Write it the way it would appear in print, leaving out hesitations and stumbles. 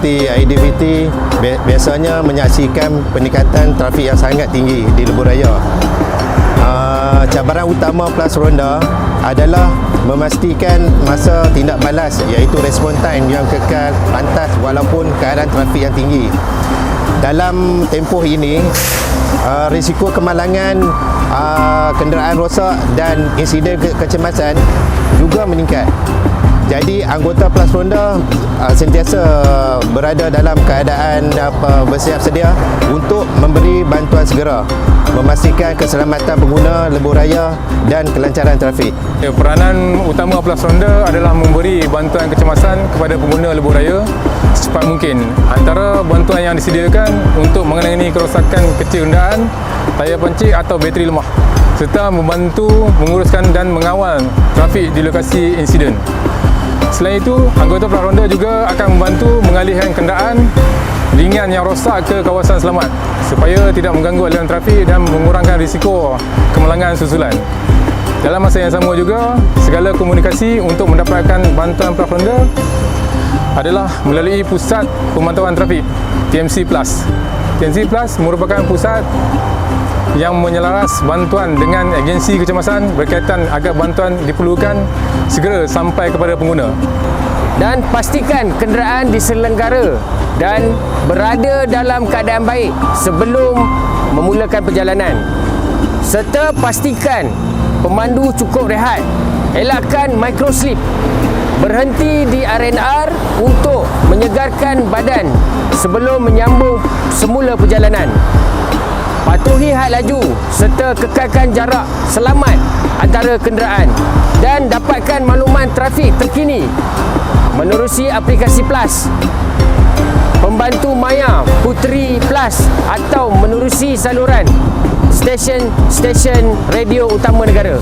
seperti IDVT biasanya menyaksikan peningkatan trafik yang sangat tinggi di lebuh raya. Cabaran utama Plus Ronda adalah memastikan masa tindak balas, iaitu respon time yang kekal pantas walaupun keadaan trafik yang tinggi. Dalam tempoh ini, risiko kemalangan, kenderaan rosak dan insiden kecemasan juga meningkat. Jadi anggota Plus Ronda sentiasa berada dalam keadaan bersiap sedia untuk memberi bantuan segera, memastikan keselamatan pengguna lebuh raya dan kelancaran trafik. Peranan utama Plus Ronda adalah memberi bantuan kecemasan kepada pengguna lebuh raya secepat mungkin. Antara bantuan yang disediakan untuk mengenai kerosakan kecil kenderaan, tayar pancit atau bateri lemah, serta membantu menguruskan dan mengawal trafik di lokasi insiden. Selain itu, anggota Plus Ronda juga akan membantu mengalihkan kenderaan ringan yang rosak ke kawasan selamat supaya tidak mengganggu aliran trafik dan mengurangkan risiko kemalangan susulan. Dalam masa yang sama juga, segala komunikasi untuk mendapatkan bantuan Plus Ronda adalah melalui Pusat Pemantauan Trafik TMC Plus. TMC Plus merupakan pusat yang menyelaras bantuan dengan agensi kecemasan berkaitan agar bantuan diperlukan segera sampai kepada pengguna. Dan pastikan kenderaan diselenggara dan berada dalam keadaan baik sebelum memulakan perjalanan. Serta pastikan pemandu cukup rehat. Elakkan microslip. Berhenti di R&R untuk menyegarkan badan sebelum menyambung semula perjalanan. Patuhi had laju serta kekalkan jarak selamat antara kenderaan dan dapatkan maklumat trafik terkini menerusi aplikasi Plus, pembantu Maya Puteri Plus atau menerusi saluran stesen-stesen radio utama negara.